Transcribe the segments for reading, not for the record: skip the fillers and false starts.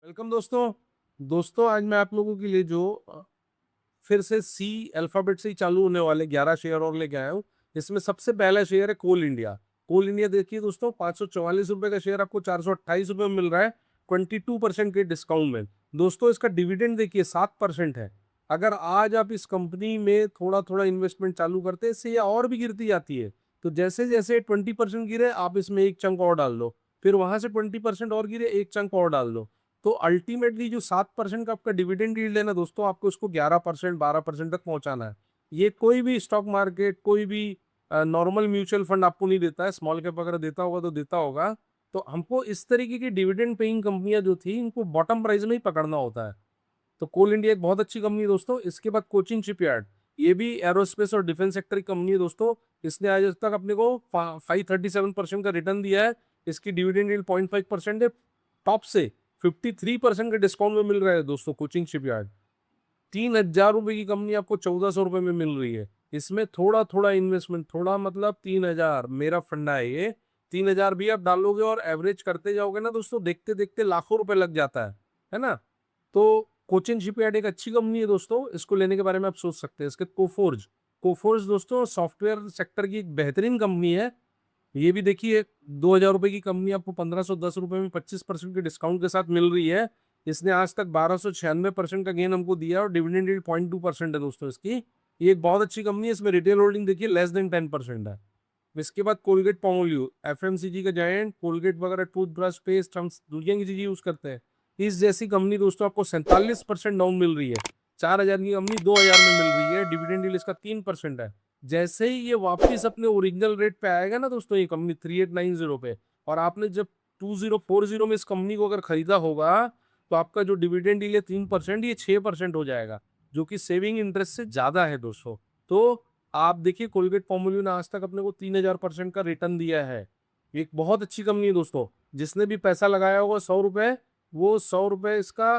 Welcome दोस्तों। आज मैं आप लोगों के लिए जो फिर से सी अल्फाबेट से ही चालू होने वाले 11 शेयर और लेके आया हूँ। इसमें सबसे पहला शेयर है कोल इंडिया। कोल इंडिया देखिए दोस्तों, 544 रुपए का शेयर आपको 428 रुपए में मिल रहा है 22% के डिस्काउंट में। दोस्तों इसका डिविडेंड देखिए 7% है। अगर आज आप इस कंपनी में थोड़ा थोड़ा इन्वेस्टमेंट चालू करते हैं, इससे ये और भी गिरती जाती है। तो जैसे जैसे 20% गिरे आप इसमें एक चंक और डाल दो, फिर वहां से 20% और गिरे एक चंक और डाल दो। तो अल्टीमेटली जो 7% का आपका डिविडेंड यील्ड है ना दोस्तों, आपको उसको 11% 12% तक पहुंचाना है। ये कोई भी स्टॉक मार्केट, कोई भी नॉर्मल म्यूचुअल फंड आपको नहीं देता है। स्मॉल कैप वगैरह देता होगा तो देता होगा। तो हमको इस तरीके की डिविडेंड पेइंग कंपनियां जो थी, इनको बॉटम प्राइस में ही पकड़ना होता है। तो कोल इंडिया एक बहुत अच्छी कंपनी है दोस्तों। इसके बाद कोचिन शिपयार्ड, ये भी एरोस्पेस और डिफेंस सेक्टर की कंपनी है दोस्तों। इसने आज तक अपने को 537% का रिटर्न दिया है। इसकी डिविडेंड यील्ड 0.5% है। टॉप से 53% के डिस्काउंट में मिल रहा है दोस्तों कोचिंग शिपयार्ड। 3,000 रुपए की कंपनी आपको 1,400 रुपए में मिल रही है। इसमें थोड़ा थोड़ा इन्वेस्टमेंट, थोड़ा मतलब 3,000 मेरा फंडा है ये। 3,000 भी आप डालोगे और एवरेज करते जाओगे ना दोस्तों, देखते देखते लाखों रुपए लग जाता है ना। तो कोचिन शिपयार्ड एक अच्छी कंपनी है दोस्तों। इसको लेने के बारे में आप सोच सकते हैं। इसके कोफोर्ज, कोफोर्ज दोस्तों सॉफ्टवेयर सेक्टर की एक बेहतरीन कंपनी है। ये भी देखिए 2,000 रुपए की कंपनी आपको 1,510 रुपए में 25% के डिस्काउंट के साथ मिल रही है। इसने आज तक 1,296% का गेन हमको दिया और डिविडेंड यील्ड 0.2% है दोस्तों इसकी। ये एक बहुत अच्छी कंपनी है। इसमें रिटेल होल्डिंग देखिए लेस देन 10% है। इसके बाद कोलगेट पामोलिव, एफएमसीजी का जायंट। कोलगेट वगैरह टूथब्रश पेस्ट हम दुनिया की चीजें यूज करते हैं। इस जैसी कंपनी दोस्तों आपको 47% डाउन मिल रही है। 4,000 की कंपनी 2,000 में मिल रही है। डिविडेंड यील्ड इसका 3% है। जैसे ही ये वापस अपने ओरिजिनल रेट पे आएगा ना दोस्तों, ये कंपनी 3890 पे, और आपने जब 2040 में इस कंपनी को अगर खरीदा होगा, तो आपका जो डिविडेंड यील्ड है 3%, ये 6% हो जाएगा, जो कि सेविंग इंटरेस्ट से ज्यादा है दोस्तों। तो आप देखिए कोलगेट पामोलिव ने आज तक अपने को 3,000% का रिटर्न दिया है। एक बहुत अच्छी कंपनी है दोस्तों। जिसने भी पैसा लगाया होगा 100 रुपए, वो 100 रुपए इसका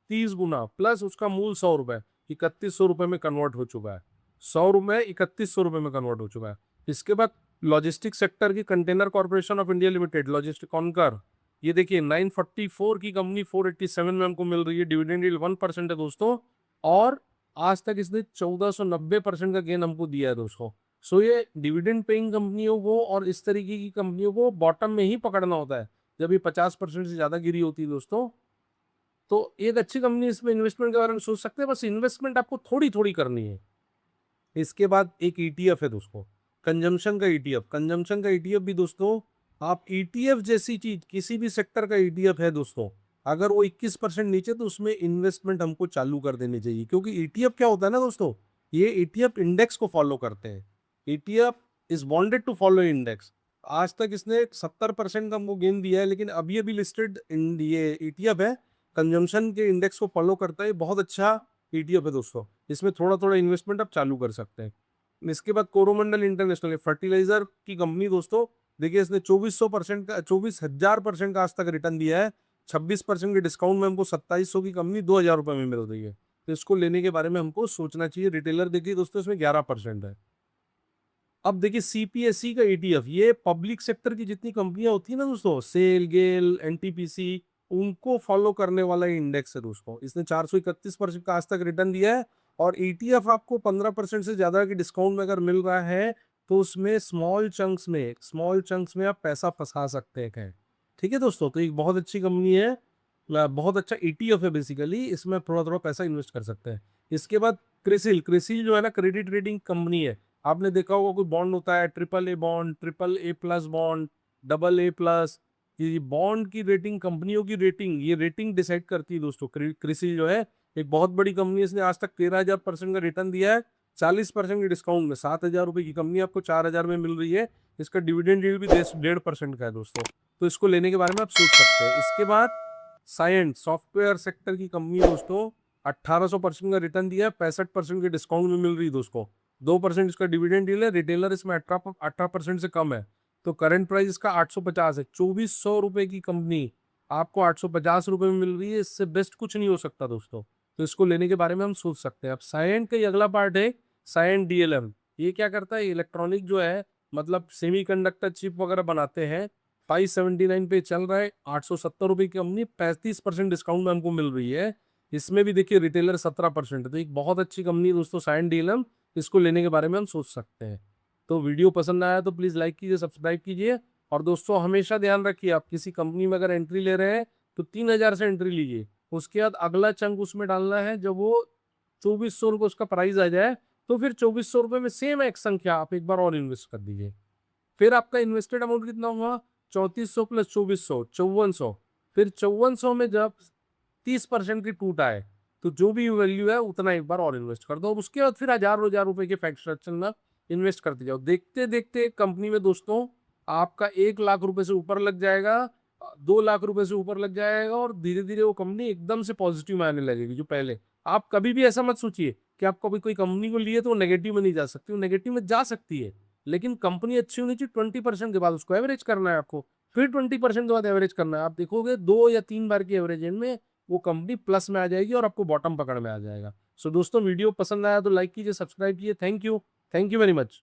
30 गुना प्लस उसका मूल 100 रुपए 3,100 रुपए में कन्वर्ट हो चुका है। 100 रुपए 3,100 रुपए में कन्वर्ट हो चुका है। इसके बाद लॉजिस्टिक सेक्टर की container corporation of India limited, logistic conquer, ये देखिए 944 की कंपनी 487 में हमको मिल रही है। डिविडेंड यील्ड 1% है दोस्तों। और आज तक इसने 1,490% का गेन हमको दिया है दोस्तों। सो ये डिविडेंड पेइंग कंपनियों को और इस तरीके की कंपनियों को बॉटम में ही पकड़ना होता है, जब ये 50% से ज्यादा गिरी होती है दोस्तों। तो एक अच्छी कंपनी, इसमें इन्वेस्टमेंट के बारे में सोच सकते हैं। बस इन्वेस्टमेंट आपको थोड़ी थोड़ी करनी है। इसके बाद एक ईटीएफ है दोस्तों, कंजम्पशन का ईटीएफ। कंजम्पशन का ईटीएफ भी दोस्तों, आप ईटीएफ जैसी चीज, किसी भी सेक्टर का ईटीएफ है दोस्तों, अगर वो 21% नीचे, तो उसमें इन्वेस्टमेंट हमको चालू कर देनी चाहिए। क्योंकि ईटीएफ क्या होता है ना दोस्तों, ये ईटीएफ इंडेक्स को फॉलो करते हैं। ETF is bonded to follow index. आज तक इसने 70% का हमको गेन दिया है, लेकिन अभी अभी लिस्टेड ये ईटीएफ है, कंजम्पशन के इंडेक्स को फॉलो करता है। बहुत अच्छा ईटीएफ है दोस्तों। इसमें थोड़ा थोड़ा इन्वेस्टमेंट आप चालू कर सकते हैं। इसके बाद कोरोमंडल इंटरनेशनल फर्टिलाइजर की कंपनी दोस्तों, देखिए इसने 2400% का 24,000% का आज तक रिटर्न दिया है। 26% के डिस्काउंट में हमको 2700 की कंपनी 2,000 रुपए में मिल रही है। तो इसको लेने के बारे में हमको सोचना चाहिए। रिटेलर देखिए दोस्तों, इसमें 11% है। अब देखिए सीपीएससी का ईटीएफ, ये पब्लिक सेक्टर की जितनी कंपनियां होती है ना दोस्तों, सेल, गेल, एनटीपीसी, उनको फॉलो करने वाला इंडेक्स है दोस्तों। इसने 431% का आज तक रिटर्न दिया है। और ईटीएफ आपको 15% से ज्यादा के डिस्काउंट में अगर मिल रहा है, तो उसमें स्मॉल चंक्स में आप पैसा फंसा सकते हैं। ठीक है दोस्तों, तो एक बहुत अच्छी कंपनी है, बहुत अच्छा ईटीएफ है बेसिकली। इसमें थोड़ा थोड़ा पैसा इन्वेस्ट कर सकते हैं। इसके बाद क्रिसिल, क्रिसिल जो है ना, क्रेडिट रेटिंग कंपनी है। आपने देखा होगा कोई बॉन्ड होता है, triple a bond, triple A plus bond, double A plus. ये बॉन्ड की रेटिंग, कंपनियों की रेटिंग, ये रेटिंग डिसाइड करती है दोस्तों। क्रिसिल जो है एक बहुत बड़ी कंपनी है। इसने आज तक 13,000% का रिटर्न दिया है। 40% के डिस्काउंट में 7,000 रुपए की कंपनी आपको 4,000 में मिल रही है। इसका डिविडेंड यील्ड भी 1.5% का है दोस्तों। तो इसको लेने के बारे में आप सोच सकते हैं। इसके बाद साइंट, सॉफ्टवेयर सेक्टर की कंपनी दोस्तों, 1,800% का रिटर्न दिया है। 65% के डिस्काउंट में मिल रही है दोस्तों। 2% इसका डिविडेंड डील है। रिटेलर इसमें 18% से कम है। तो करंट प्राइस इसका 850 है। 2,400 रुपए की कंपनी आपको 850 रुपए में मिल रही है। इससे बेस्ट कुछ नहीं हो सकता दोस्तों। तो इसको लेने के बारे में हम सोच सकते हैं। अब साइंट का ही अगला पार्ट है, साइंट डीएलएम। ये क्या करता है, इलेक्ट्रॉनिक जो है, मतलब सेमीकंडक्टर चिप वगैरह बनाते हैं। 579 पे चल रहा है, 870 रुपये की कंपनी 35% डिस्काउंट में हमको मिल रही है। इसमें भी देखिए रिटेलर 17%, तो एक बहुत अच्छी कंपनी है दोस्तों साइन डीलम, इसको लेने के बारे में हम सोच सकते हैं। तो वीडियो पसंद आया तो प्लीज़ लाइक कीजिए, सब्सक्राइब कीजिए। और दोस्तों हमेशा ध्यान रखिए, आप किसी कंपनी में अगर एंट्री ले रहे हैं तो 3000 से एंट्री लीजिए। उसके बाद अगला चंक उसमें डालना है, जब वो 2400 रुपये उसका प्राइस आ जाए तो फिर 2400 रुपये में सेम एक संख्या आप एक बार और इन्वेस्ट कर दीजिए। फिर आपका इन्वेस्टेड अमाउंट कितना हुआ, 3400 प्लस 2400, 5400। फिर 5400 में जब 30% की टूट आए तो जो भी वैल्यू है उतना एक बार और इन्वेस्ट कर दो। उसके बाद फिर हजार रुपए के फ्रैक्शन में इन्वेस्ट करते जाओ। देखते देखते कंपनी में दोस्तों आपका 1 लाख रुपए से ऊपर लग जाएगा, 2 लाख रुपए से ऊपर लग जाएगा, और धीरे धीरे वो कंपनी एकदम से पॉजिटिव में आने लगेगी। जो पहले आप कभी भी ऐसा मत सोचिए कि आप कभी कोई कंपनी को लिए तो वो नेगेटिव में नहीं जा सकती, वो नेगेटिव में जा सकती है, लेकिन कंपनी अच्छी होनी चाहिए। 20% के बाद उसको एवरेज करना है आपको, फिर 20% के बाद एवरेज करना है। आप देखोगे 2 या 3 बार की एवरेज में वो कंपनी प्लस में आ जाएगी और आपको बॉटम पकड़ में आ जाएगा। सो दोस्तों वीडियो पसंद आया तो लाइक कीजिए, सब्सक्राइब कीजिए। Thank you very much.